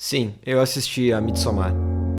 Sim, eu assisti a Midsommar.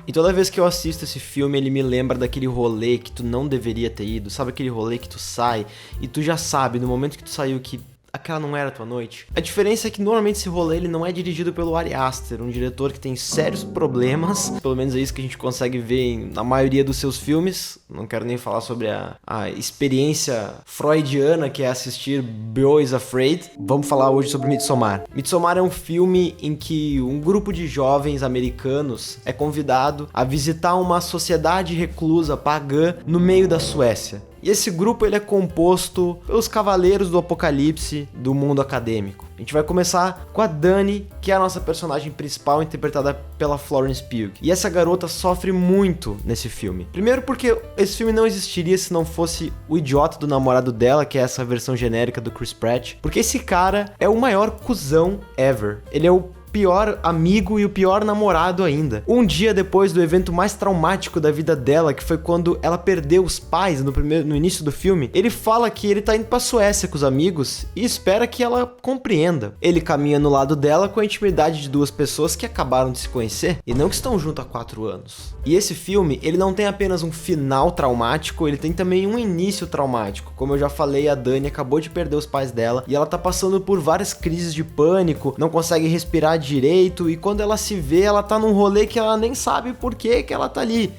E toda vez que eu assisto esse filme, ele me lembra daquele rolê que tu não deveria ter ido. Sabe aquele rolê que tu sai e tu já sabe, no momento que tu saiu, que aquela não era a tua noite? A diferença é que normalmente esse rolê ele não é dirigido pelo Ari Aster, um diretor que tem sérios problemas. Pelo menos é isso que a gente consegue ver na maioria dos seus filmes. Não quero nem falar sobre a experiência freudiana que é assistir Beau is Afraid. Vamos falar hoje sobre Midsommar. Midsommar é um filme em que um grupo de jovens americanos é convidado a visitar uma sociedade reclusa pagã no meio da Suécia. E esse grupo ele é composto pelos cavaleiros do apocalipse do mundo acadêmico. A gente vai começar com a Dani, que é a nossa personagem principal, interpretada pela Florence Pugh. E essa garota sofre muito nesse filme. Primeiro porque esse filme não existiria se não fosse o idiota do namorado dela, que é essa versão genérica do Chris Pratt. Porque esse cara é o maior cuzão ever. Ele é o pior amigo e o pior namorado ainda. Um dia depois do evento mais traumático da vida dela, que foi quando ela perdeu os pais no início do filme, ele fala que ele tá indo pra Suécia com os amigos e espera que ela compreenda. Ele caminha no lado dela com a intimidade de duas pessoas que acabaram de se conhecer e não que estão juntos há 4 anos. E esse filme, ele não tem apenas um final traumático, ele tem também um início traumático. Como eu já falei, a Dani acabou de perder os pais dela e ela tá passando por várias crises de pânico, não consegue respirar direito, e quando ela se vê, ela tá num rolê que ela nem sabe por que ela tá ali.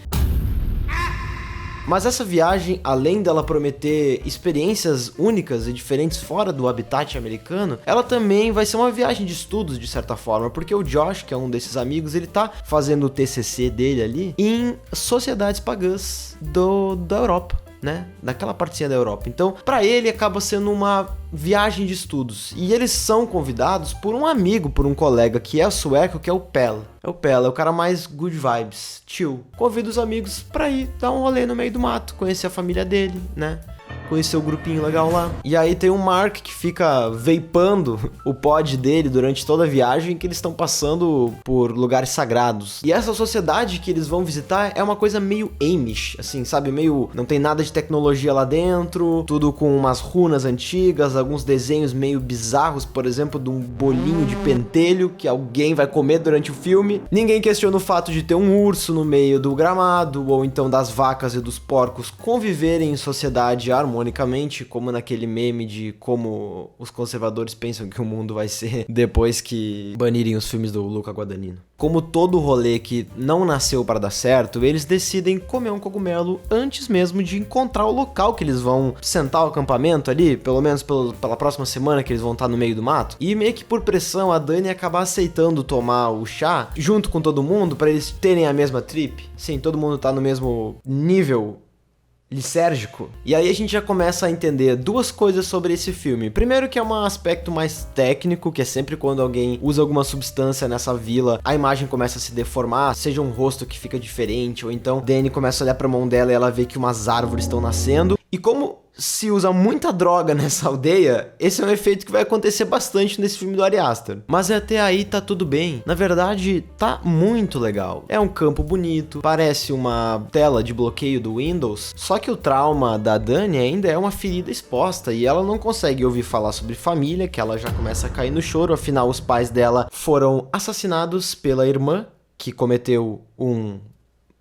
Mas essa viagem, além dela prometer experiências únicas e diferentes fora do habitat americano, ela também vai ser uma viagem de estudos, de certa forma, porque o Josh, que é um desses amigos, ele tá fazendo o TCC dele ali em sociedades pagãs da Europa, né? Daquela partezinha da Europa. Então, pra ele acaba sendo uma viagem de estudos. E eles são convidados por um amigo, por um colega que é sueco, que é o Pelle. É o cara mais good vibes, chill. Convida os amigos pra ir dar um rolê no meio do mato, conhecer a família dele, né? Conhecer o grupinho legal lá. E aí tem o Mark que fica vapando o pod dele durante toda a viagem, que eles estão passando por lugares sagrados. E essa sociedade que eles vão visitar é uma coisa meio Amish, assim, sabe? Meio... não tem nada de tecnologia lá dentro, tudo com umas runas antigas, alguns desenhos meio bizarros, por exemplo, de um bolinho de pentelho que alguém vai comer durante o filme. Ninguém questiona o fato de ter um urso no meio do gramado, ou então das vacas e dos porcos conviverem em sociedade harmonicamente, como naquele meme de como os conservadores pensam que o mundo vai ser depois que banirem os filmes do Luca Guadagnino. Como todo rolê que não nasceu para dar certo, eles decidem comer um cogumelo antes mesmo de encontrar o local que eles vão sentar o acampamento ali, pelo menos pela próxima semana que eles vão estar no meio do mato. E meio que por pressão, a Dani acaba aceitando tomar o chá junto com todo mundo para eles terem a mesma trip. Sim, todo mundo tá no mesmo nível lisérgico. E aí a gente já começa a entender duas coisas sobre esse filme. Primeiro que é um aspecto mais técnico, que é sempre quando alguém usa alguma substância nessa vila, a imagem começa a se deformar, seja um rosto que fica diferente, ou então Dani começa a olhar pra mão dela e ela vê que umas árvores estão nascendo. E como se usa muita droga nessa aldeia, esse é um efeito que vai acontecer bastante nesse filme do Ari Aster. Mas até aí tá tudo bem. Na verdade, tá muito legal. É um campo bonito, parece uma tela de bloqueio do Windows, só que o trauma da Dani ainda é uma ferida exposta e ela não consegue ouvir falar sobre família, que ela já começa a cair no choro, afinal os pais dela foram assassinados pela irmã, que cometeu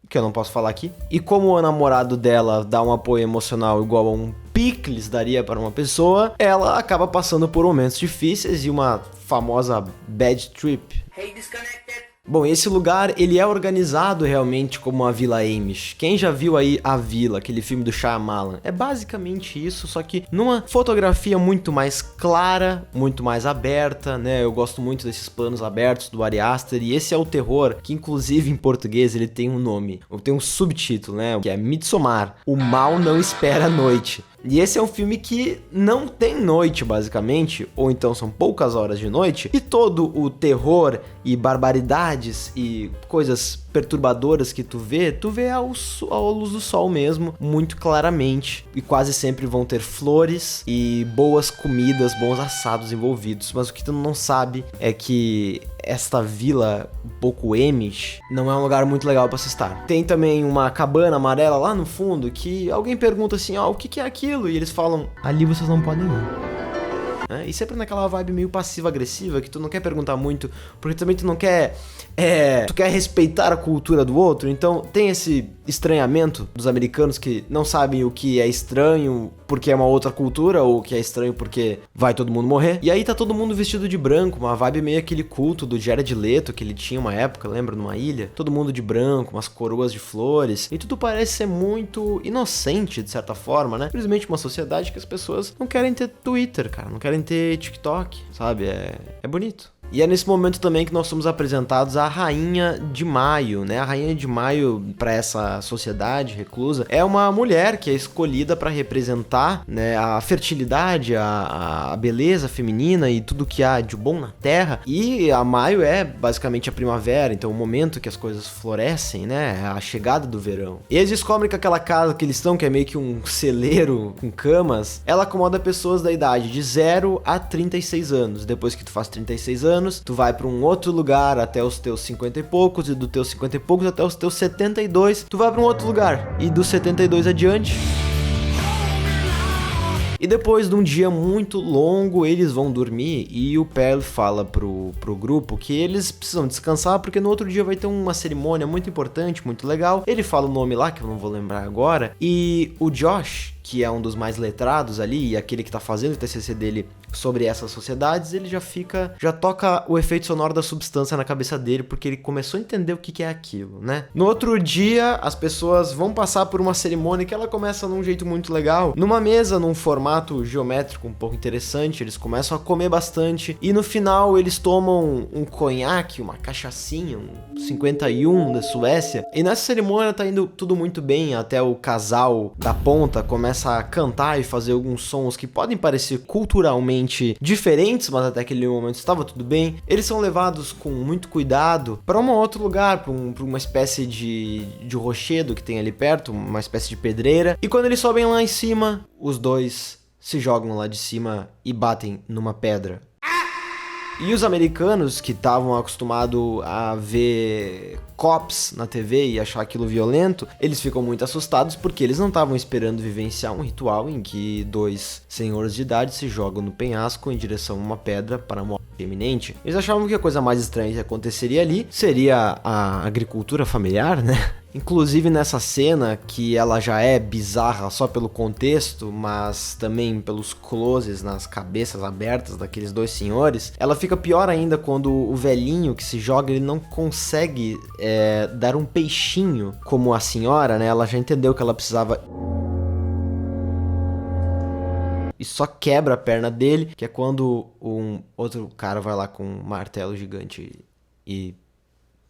que eu não posso falar aqui. E como o namorado dela dá um apoio emocional igual a um picles daria para uma pessoa, ela acaba passando por momentos difíceis e uma famosa bad trip. Hey, disconnected. Bom, esse lugar, ele é organizado realmente como uma Vila Amish. Quem já viu aí A Vila, aquele filme do Shyamalan? É basicamente isso, só que numa fotografia muito mais clara, muito mais aberta, né? Eu gosto muito desses planos abertos do Ari Aster, e esse é o terror, que inclusive em português ele tem um nome, tem um subtítulo, né? Que é Midsommar, O Mal Não Espera a Noite. E esse é um filme que não tem noite, basicamente, ou então são poucas horas de noite, e todo o terror e barbaridades e coisas perturbadoras que tu vê à luz do sol mesmo, muito claramente. E quase sempre vão ter flores e boas comidas, bons assados envolvidos. Mas o que tu não sabe é que esta vila um pouco Amish não é um lugar muito legal pra se estar. Tem também uma cabana amarela lá no fundo que alguém pergunta assim, o que é aquilo? E eles falam, ali vocês não podem ir. né? E sempre naquela vibe meio passiva-agressiva, que tu não quer perguntar muito, porque também tu não quer... tu quer respeitar a cultura do outro, então tem esse estranhamento dos americanos que não sabem o que é estranho porque é uma outra cultura, ou o que é estranho porque vai todo mundo morrer. E aí tá todo mundo vestido de branco, uma vibe meio aquele culto do Jared Leto que ele tinha uma época, lembra, numa ilha? Todo mundo de branco, umas coroas de flores, e tudo parece ser muito inocente, de certa forma, né? Simplesmente uma sociedade que as pessoas não querem ter Twitter, cara, não querem ter TikTok, sabe? É bonito. E é nesse momento também que nós somos apresentados à Rainha de Maio, né? A Rainha de Maio, para essa sociedade reclusa, é uma mulher que é escolhida para representar, né, a fertilidade, a beleza feminina e tudo que há de bom na Terra. E a Maio é basicamente a primavera, então o momento que as coisas florescem, né? A chegada do verão. E eles descobrem que aquela casa que eles estão, que é meio que um celeiro com camas, ela acomoda pessoas da idade de 0 a 36 anos. Depois que tu faz 36 anos, tu vai pra um outro lugar até os teus 50 e poucos, e dos teus 50 e poucos até os teus 72, tu vai pra um outro lugar, e dos 72 adiante. E depois de um dia muito longo, eles vão dormir, e o Pel fala pro grupo que eles precisam descansar, porque no outro dia vai ter uma cerimônia muito importante, muito legal. Ele fala o nome lá, que eu não vou lembrar agora, e o Josh, que é um dos mais letrados ali, e aquele que tá fazendo o TCC dele sobre essas sociedades, ele já toca o efeito sonoro da substância na cabeça dele, porque ele começou a entender o que é aquilo, né? No outro dia, as pessoas vão passar por uma cerimônia que ela começa num jeito muito legal, numa mesa, num formato geométrico um pouco interessante, eles começam a comer bastante, e no final eles tomam um conhaque, uma cachaçinha, um 51 da Suécia, e nessa cerimônia tá indo tudo muito bem, até o casal da ponta começa a cantar e fazer alguns sons que podem parecer culturalmente diferentes, mas até aquele momento estava tudo bem. Eles são levados com muito cuidado para um outro lugar, para uma espécie de rochedo que tem ali perto, uma espécie de pedreira, e quando eles sobem lá em cima, os dois se jogam lá de cima e batem numa pedra. E os americanos, que estavam acostumados a ver cops na TV e achar aquilo violento, eles ficam muito assustados porque eles não estavam esperando vivenciar um ritual em que dois senhores de idade se jogam no penhasco em direção a uma pedra para a morte iminente. Eles achavam que a coisa mais estranha que aconteceria ali seria a agricultura familiar, né? Inclusive nessa cena, que ela já é bizarra só pelo contexto, mas também pelos closes nas cabeças abertas daqueles dois senhores, ela fica pior ainda quando o velhinho que se joga, ele não consegue dar um peixinho como a senhora, né? Ela já entendeu que ela precisava... E só quebra a perna dele, que é quando um outro cara vai lá com um martelo gigante e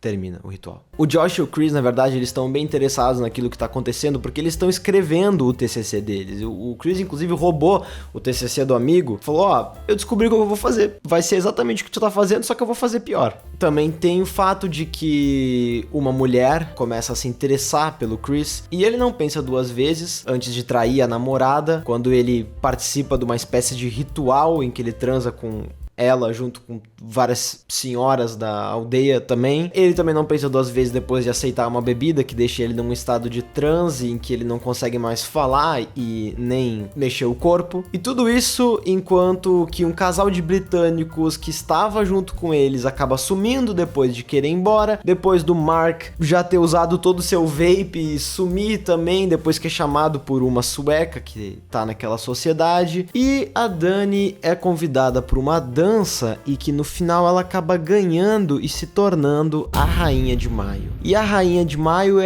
termina o ritual. O Josh e o Chris, na verdade, eles estão bem interessados naquilo que está acontecendo, porque eles estão escrevendo o TCC deles. O Chris, inclusive, roubou o TCC do amigo, falou, eu descobri o que eu vou fazer. Vai ser exatamente o que tu tá fazendo, só que eu vou fazer pior. Também tem o fato de que uma mulher começa a se interessar pelo Chris, e ele não pensa duas vezes antes de trair a namorada, quando ele participa de uma espécie de ritual em que ele transa com ela junto com várias senhoras da aldeia também. Ele também não pensa duas vezes depois de aceitar uma bebida que deixa ele num estado de transe em que ele não consegue mais falar e nem mexer o corpo. E tudo isso enquanto que um casal de britânicos que estava junto com eles acaba sumindo depois de querer ir embora, depois do Mark já ter usado todo o seu vape e sumir também depois que é chamado por uma sueca que tá naquela sociedade. E a Dani é convidada por uma dança e que no final ela acaba ganhando e se tornando a Rainha de Maio. E a Rainha de Maio,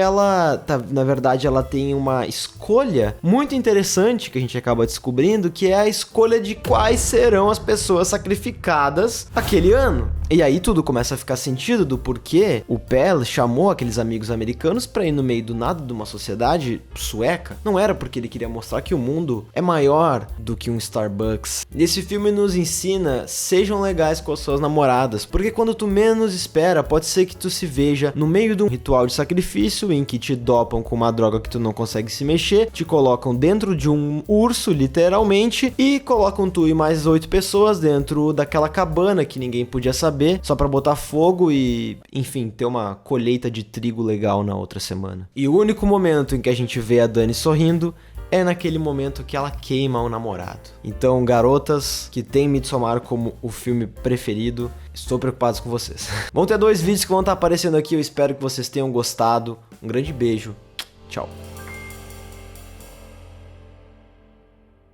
na verdade, ela tem uma escolha muito interessante que a gente acaba descobrindo, que é a escolha de quais serão as pessoas sacrificadas aquele ano. E aí tudo começa a ficar sentido do porquê o Pel chamou aqueles amigos americanos pra ir no meio do nada de uma sociedade sueca. Não era porque ele queria mostrar que o mundo é maior do que um Starbucks. Esse filme nos ensina, sejam legais com as suas namoradas, porque quando tu menos espera, pode ser que tu se veja no meio de um ritual de sacrifício em que te dopam com uma droga que tu não consegue se mexer, te colocam dentro de um urso, literalmente, e colocam tu e mais 8 pessoas dentro daquela cabana que ninguém podia saber, só pra botar fogo e, enfim, ter uma colheita de trigo legal na outra semana. E o único momento em que a gente vê a Dani sorrindo é naquele momento que ela queima o namorado. Então, garotas que têm Midsommar como o filme preferido, estou preocupado com vocês. Vão ter 2 vídeos que vão estar aparecendo aqui, eu espero que vocês tenham gostado. Um grande beijo, tchau.